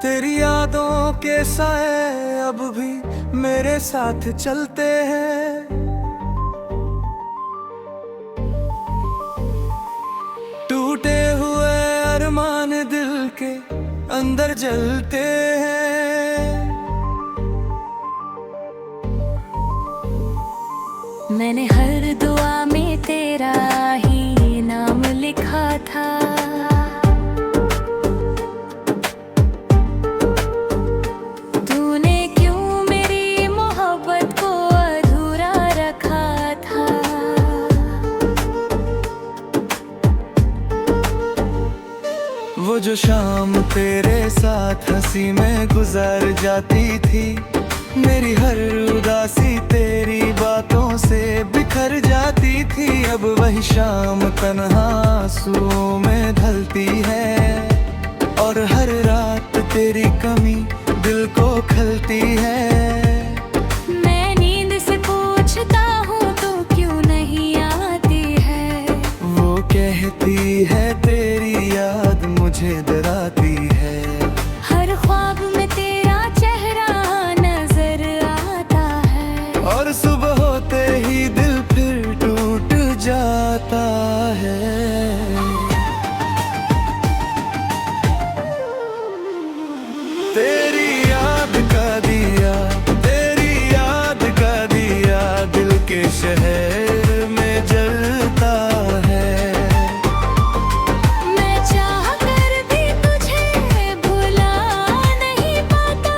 तेरी यादों के साए अब भी मेरे साथ चलते हैं। टूटे हुए अरमान दिल के अंदर जलते हैं। मैंने हर दुआ में तेरा ही नाम लिखा था। तूने क्यों मेरी मोहब्बत को अधूरा रखा था। वो जो शाम तेरे साथ हंसी में गुजर जाती थी, मेरी हर उदासी तेरी बातों से बिखर जाती थी। अब वही शाम तन्हा आंसुओं में ढलती है, और हर रात तेरी कमी दिल को खलती है। मैं नींद से पूछता हूँ तो क्यों नहीं आती है। वो कहती है तेरी याद मुझे डराती है। हर ख्वाब में तेरा चेहरा नजर आता है, और सुबह होते ही दिल फिर टूट जाता है। तेरी याद का दिया, तेरी याद का दिया दिल के शहर में जलता है। मैं चाह कर भी तुझे भुला नहीं पाता।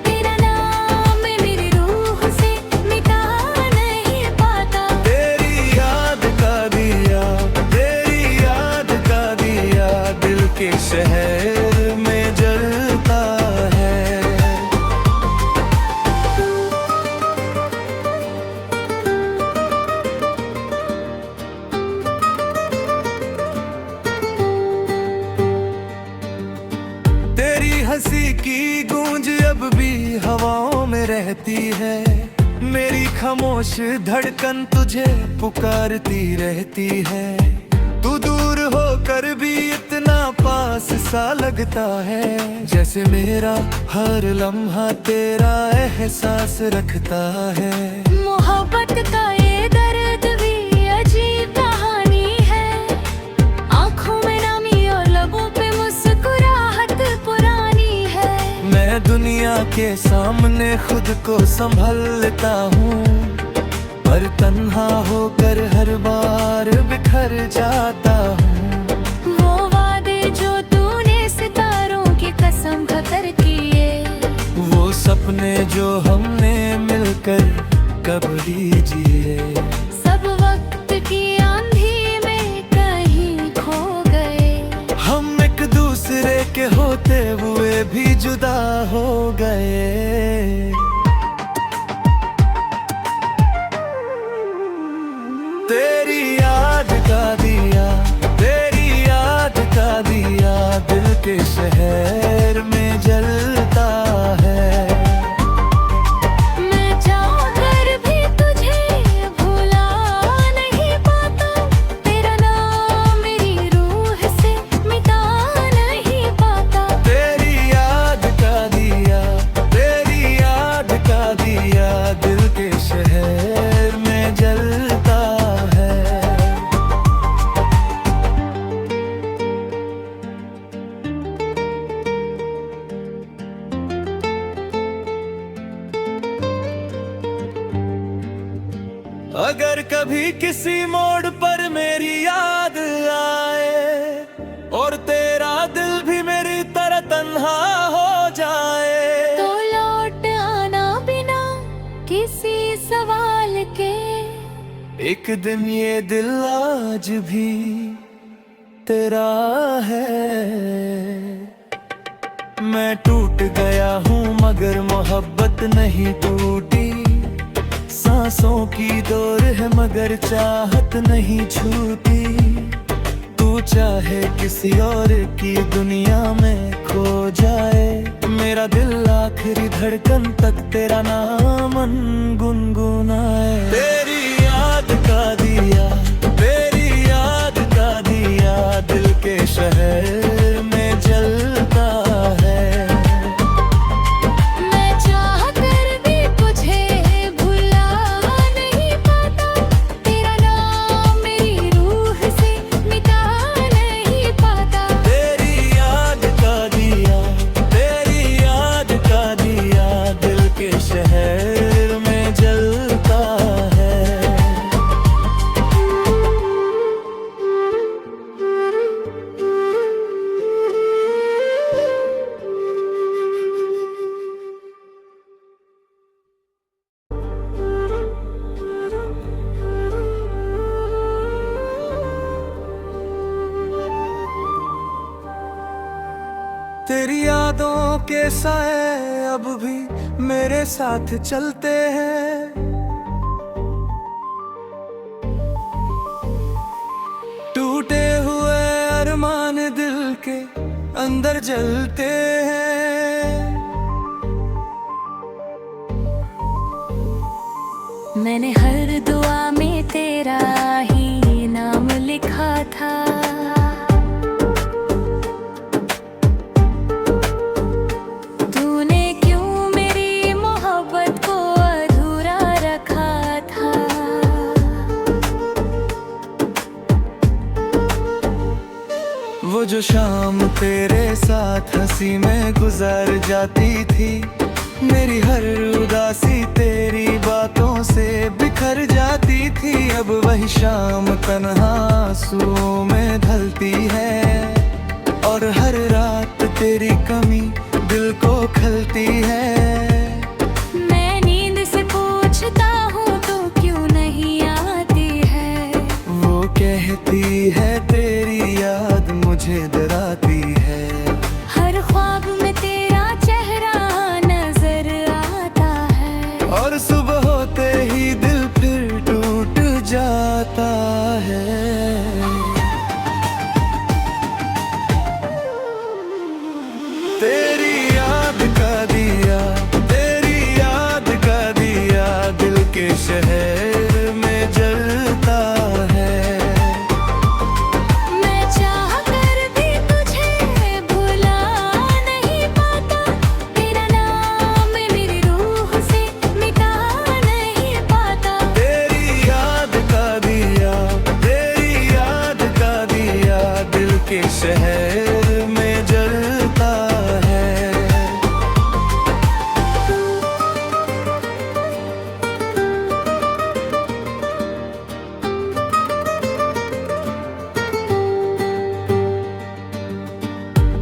तेरा नाम मेरी रूह से मिटा नहीं पाता। तेरी याद का दिया, तेरी याद का दिया दिल के शहर में जलता है। तेरी हंसी की गूंज अब भी हवाओं में रहती है। मेरी खामोश धड़कन तुझे पुकारती रहती है। तू दूर होकर भी इतना पास सा लगता है, जैसे मेरा हर लम्हा तेरा एहसास रखता है। मोहब्बत का ये दर्द भी अजीब कहानी है। आँखों में नामी और लबों पे मुस्कुराहट पुरानी है। मैं दुनिया के सामने खुद को संभल लेता हूँ, पर तन्हा होकर हर बार बिखर जाता हूँ। वो वादे जो तूने सितारों की कसम खाकर किए, वो सपने जो हमने मिलकर कब लीजिए, सब वक्त की आंधी में कहीं खो गए। हम एक दूसरे के होते हुए भी जुदा हो गए। तेरी याद का दिया, तेरी याद का दिया दिल के शहर में जलता है। मैं चाह कर भी तुझे भुला नहीं पाता। तेरा नाम मेरी रूह से मिटा नहीं पाता। तेरी याद का दिया, तेरी याद का दिया दिल के शहर में जलता है। अगर कभी किसी मोड़ पर मेरी याद आए, और तेरा दिल भी मेरी तरह तन्हा हो जाए, तो लौट आना बिना किसी सवाल के। एक दिन ये दिल आज भी तेरा है। मैं टूट गया हूँ मगर मोहब्बत नहीं टूटी। सांसों की डोर है मगर चाहत नहीं छूटी। तू चाहे किसी और की दुनिया में खो जाए, मेरा दिल आखिरी धड़कन तक तेरा नाम गुनगुनाए। तेरी याद का दिया, तेरी याद का दिया दिल के शहर में जलता है। तेरी यादों के साए अब भी मेरे साथ चलते हैं। टूटे हुए अरमान दिल के अंदर जलते हैं। मैंने हर दुआ में तेरा ही नाम लिखा था। तूने क्यों मेरी मोहब्बत को अधूरा रखा था। वो जो शाम तेरे साथ हंसी में गुजर जाती थी, मेरी हर उदासी तेरी बातों से बिखर जाती थी। अब वही शाम तन्हा आंसुओं में ढलती है, और हर रात तेरी कमी दिल को खलती है। मैं नींद से पूछता हूँ तू क्यों नहीं आती है। वो कहती है तेरी याद मुझे डराती है। हर ख्वाब में तेरा चेहरा नजर आता है, और सुबह होते ही दिल फिर टूट जाता है। तेरी याद का दिया, तेरी याद का दिया दिल के शहर में जलता है। मैं चाह कर भी तुझे भुला नहीं पाता। तेरा नाम मेरी रूह से मिटा नहीं पाता। तेरी याद का दिया, तेरी याद का दिया दिल के शहर में जलता है।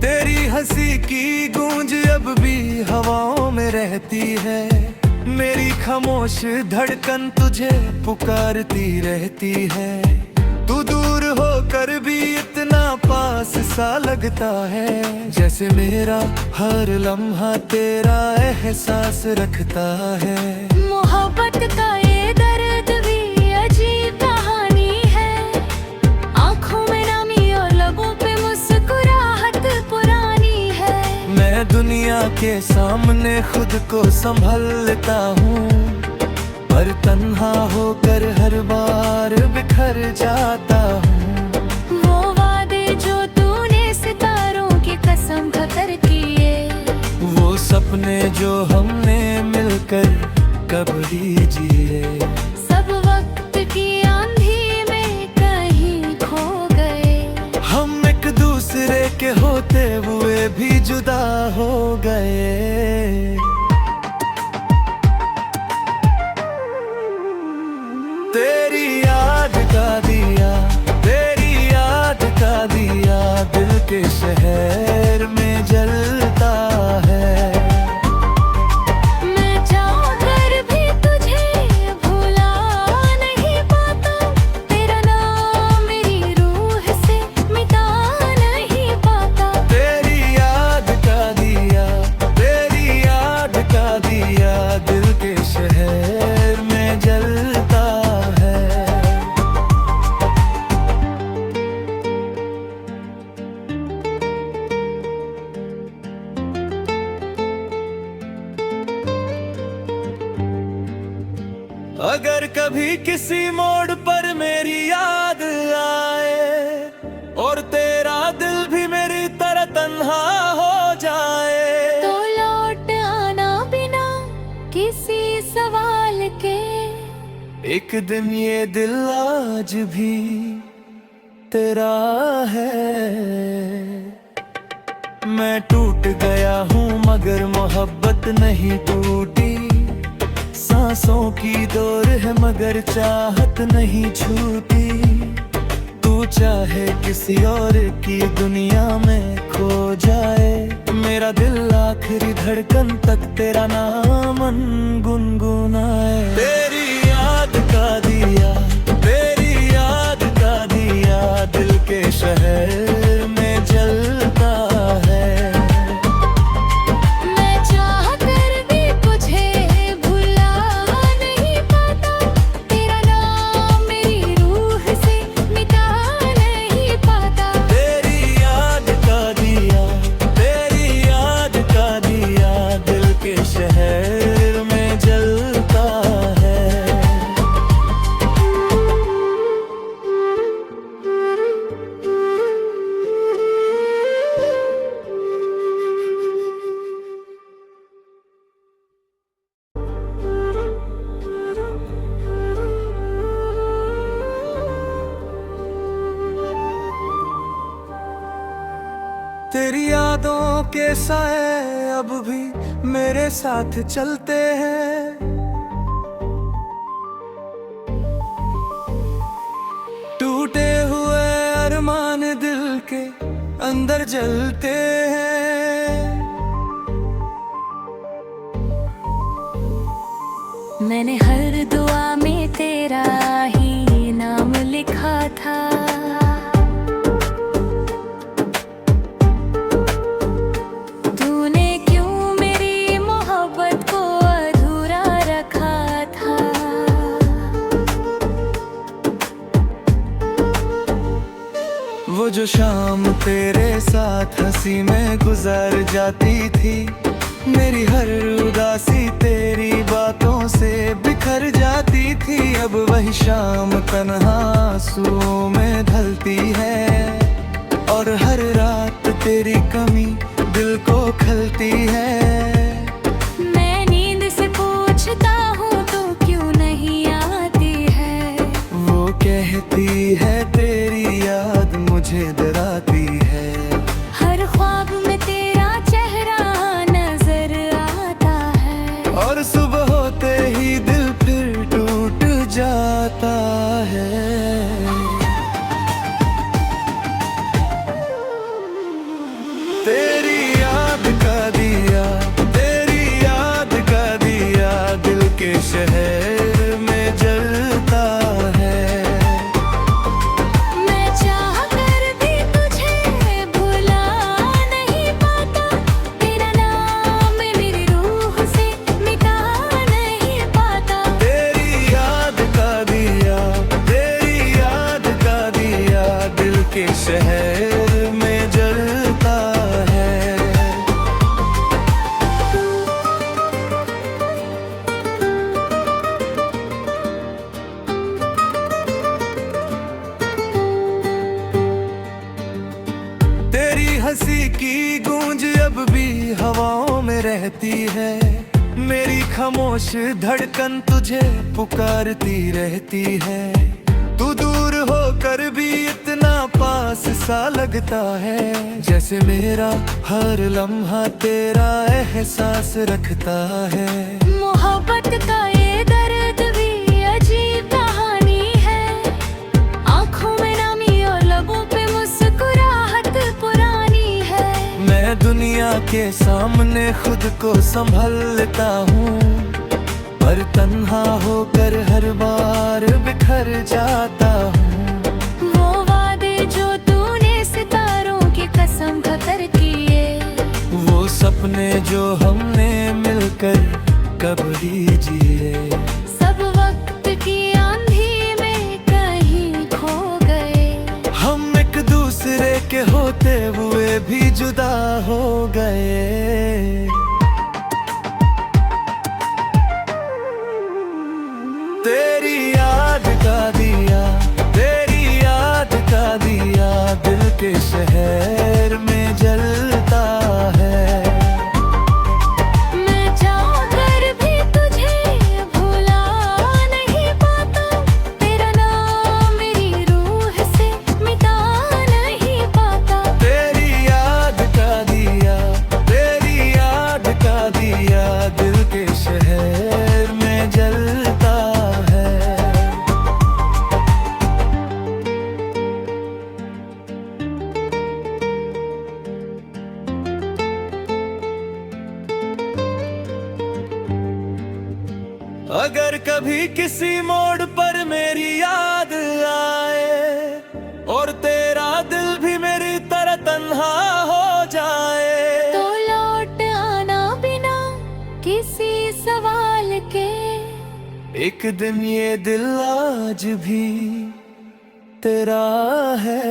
तेरी हंसी की गूंज अब भी हवाओं में रहती है। मेरी खामोश धड़कन तुझे पुकारती रहती है। तू दूर होकर भी इतना पास सा लगता है, जैसे मेरा हर लम्हा तेरा एहसास रखता है। मोहब्बत का ये दर्द भी अजीब कहानी है। आँखों में नमी और लबों पे मुस्कुराहट पुरानी है। मैं दुनिया के सामने खुद को संभल लेता हूँ, पर तन्हा होकर हर बार बिखर जाता हूँ। वो वादे जो तूने सितारों की कसम खाकर किए, वो सपने जो हमने मिलकर कभी जिए, सब वक्त की आंधी में कहीं खो गए। हम एक दूसरे के होते हुए भी जुदा हो गए। तेरी याद का दिया, तेरी याद का दिया दिल के शहर में जलता है। मैं चाह कर भी तुझे भुला नहीं पाता। तेरा नाम मेरी रूह से मिटा नहीं पाता। तेरी याद का दिया, तेरी याद का दिया दिल के शहर में जलता है। अगर कभी किसी मोड़ पर मेरी याद आए, और तेरा दिल भी मेरी तरह तन्हा हो जाए, तो लौट आना बिना किसी सवाल के। एक दिन ये दिल आज भी तेरा है। मैं टूट गया हूँ मगर मोहब्बत नहीं टूटी। सांसों की दौर है मगर चाहत नहीं छूटी। तू चाहे किसी और की दुनिया में खो जाए, मेरा दिल आखिरी धड़कन तक तेरा नाम गुनगुनाए। तेरी याद का दिया, तेरी याद का दिया दिल के शहर में जलता है। तेरी यादों के साए अब भी मेरे साथ चलते हैं। टूटे हुए अरमान दिल के अंदर जलते हैं। मैंने हर दुआ में तेरा ही नाम लिखा था। तूने क्यों मेरी मोहब्बत को अधूरा रखा था। वो जो शाम तेरे साथ हंसी में गुजर जाती थी, मेरी हर उदासी तेरी बातों से बिखर जाती थी। अब वही शाम तन्हा आंसुओं में ढलती है, और हर रात तेरी कमी दिल को खलती है। मैं नींद से पूछता हूँ तू क्यों नहीं आती है। वो कहती है तेरी याद मुझे डराती है। हर ख्वाब में तेरा चेहरा नजर आता है, और सुबह होते ही दिल फिर टूट जाता है। तेरी याद का दिया, तेरी याद का दिया दिल के शहर में जलता है। मैं चाह कर भी तुझे भुला नहीं पाता। तेरा नाम मेरी रूह से मिटा नहीं पाता। तेरी याद का दिया, तेरी याद का दिया दिल के शहर में जलता है। तेरी हंसी की गूंज अब भी हवाओं में रहती है। मेरी खामोश धड़कन तुझे पुकारती रहती है। तू दूर होकर भी इतना पास सा लगता है, जैसे मेरा हर लम्हा तेरा एहसास रखता है। मोहब्बत का ये दर्द भी अजीब कहानी है। आँखों में नमी और लबों पे मुस्कुराहट पुरानी है। मैं दुनिया के सामने खुद को संभल लेता हूँ, पर तन्हा होकर हर बार बिखर जाता हूँ। वो वादे जो तूने सितारों की कसम खाकर किए, वो सपने जो हमने मिलकर कभी जिए, सब वक्त की आंधी में कहीं खो गए। हम एक दूसरे के होते हुए भी जुदा हो गए। तेरी याद का दिया, तेरी याद का दिया दिल के शहर में जलता है। मैं चाह कर भी तुझे भुला नहीं पाता। तेरा नाम मेरी रूह से मिटा नहीं पाता। तेरी याद का दिया, तेरी याद का दिया दिल के शहर में जलता है। अगर कभी किसी मोड़ पर मेरी याद आए, और तेरा दिल भी मेरी तरह तन्हा हो जाए, तो लौट आना बिना किसी सवाल के। एक दिन ये दिल आज भी तेरा है।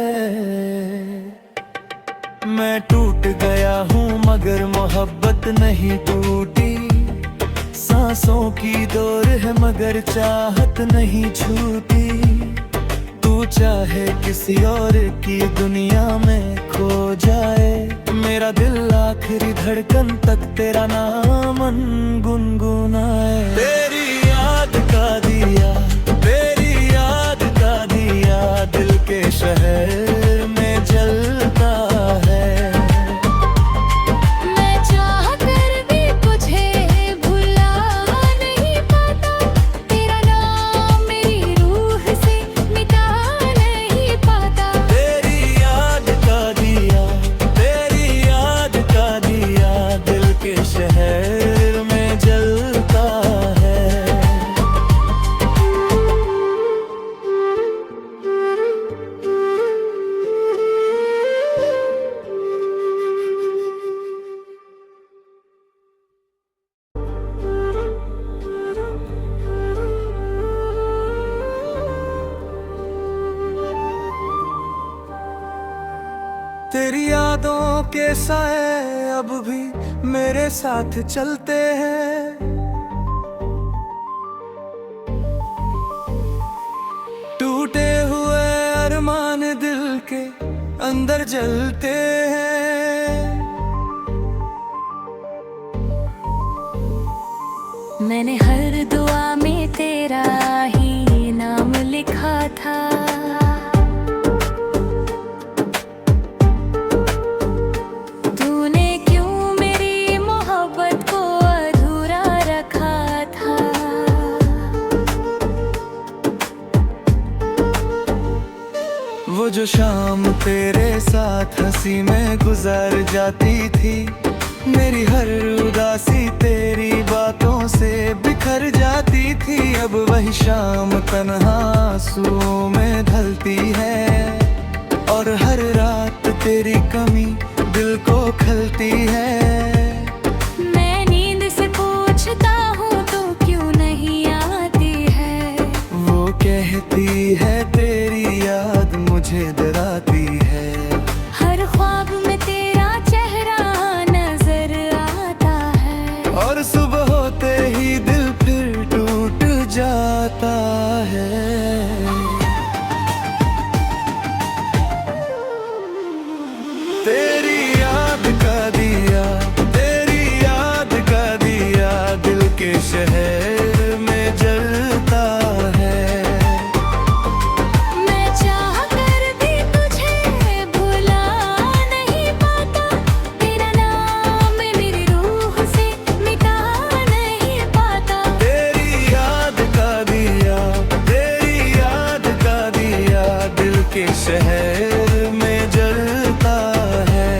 मैं टूट गया हूँ मगर मोहब्बत नहीं टूटी। सांसों की दौर है मगर चाहत नहीं छूटी। तू चाहे किसी और की दुनिया में खो जाए, मेरा दिल आखिरी धड़कन तक तेरा नाम गुनगुनाए। तेरी याद का दिया, तेरी याद का दिया दिल के शहर में जलता है। तेरी यादों के साए अब भी मेरे साथ चलते हैं। टूटे हुए अरमान दिल के अंदर जलते हैं। मैंने हर दुआ में तेरा ही नाम लिखा था। तूने क्यों मेरी मोहब्बत को अधूरा रखा था। वो जो शाम तेरे साथ हंसी में गुजर जाती थी, मेरी हर उदासी तेरी बातों से बिखर जाती थी। अब वही शाम तन्हा आंसुओं में ढलती है, और हर रात तेरी कमी दिल को खलती है। मैं नींद से पूछता हूँ तू क्यों नहीं आती है। वो कहती है तेरी याद मुझे डराती है। हर ख्वाब में तेरा चेहरा नजर आता है, और सुबह होते ही दिल फिर टूट जाता है। तेरी याद का दिया, तेरी याद का दिया दिल के शहर में जलता है। मैं चाह कर भी तुझे भुला नहीं पाता। तेरा नाम मेरी रूह से मिटा नहीं पाता। तेरी याद का दिया, तेरी याद का दिया दिल के शहर में जलता है।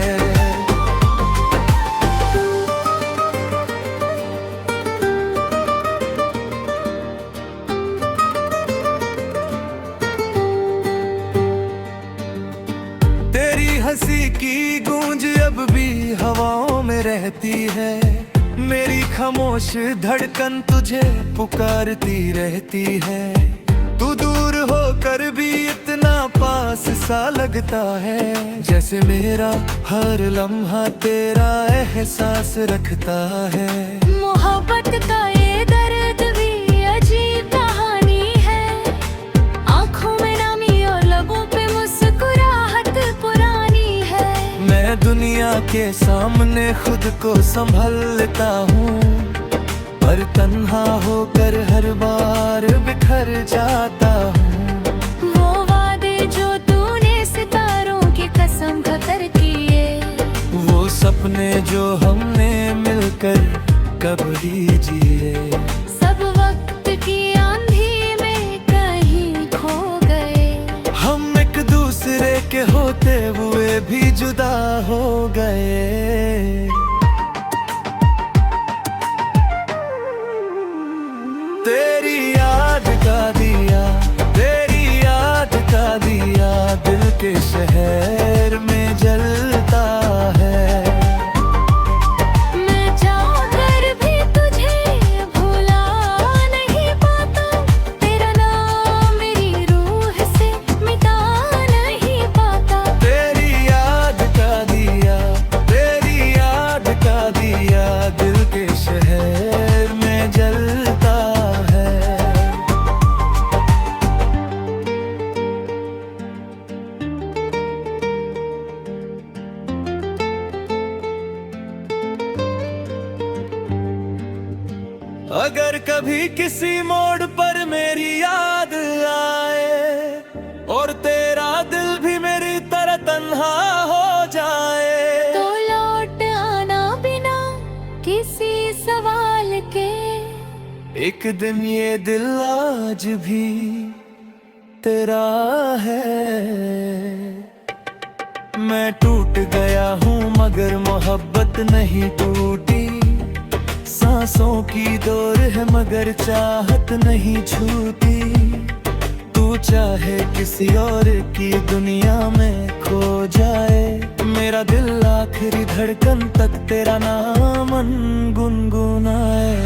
तेरी हंसी की गूंज अब भी हवाओं में रहती है। मेरी खामोश धड़कन तुझे पुकारती रहती है। तू दूर होकर भी इतना पास सा लगता है, जैसे मेरा हर लम्हा तेरा एहसास रखता है। मोहब्बत का ये दर्द भी अजीब कहानी है। आँखों में नामी और लबों पे मुस्कुराहट पुरानी है। मैं दुनिया के सामने खुद को संभल लेता हूँ, पर तन्हा होकर हर बार बिखर जाता हूँ। वो वादे जो तूने सितारों की कसम खाकर किए, वो सपने जो हमने मिलकर कभी जिए, सब वक्त की आंधी में कहीं खो गए। हम एक दूसरे के होते हुए भी जुदा हो गए। तेरी याद का दिया, तेरी याद का दिया दिल के शहर में जलता है। मैं चाह कर भी तुझे भुला नहीं पाता। तेरा नाम मेरी रूह से मिटा नहीं पाता। तेरी याद का दिया, तेरी याद का दिया दिल के शहर में जलता है। अगर कभी किसी मोड़ पर मेरी याद आए, और तेरा दिल भी मेरी तरह तन्हा हो जाए, तो लौट आना बिना किसी सवाल के। एक दिन ये दिल आज भी तेरा है। मैं टूट गया हूँ मगर मोहब्बत नहीं टूटी। सांसों की दौर है मगर चाहत नहीं छूटी। तू चाहे किसी और की दुनिया में खो जाए, मेरा दिल आखिरी धड़कन तक तेरा नाम गुनगुनाए।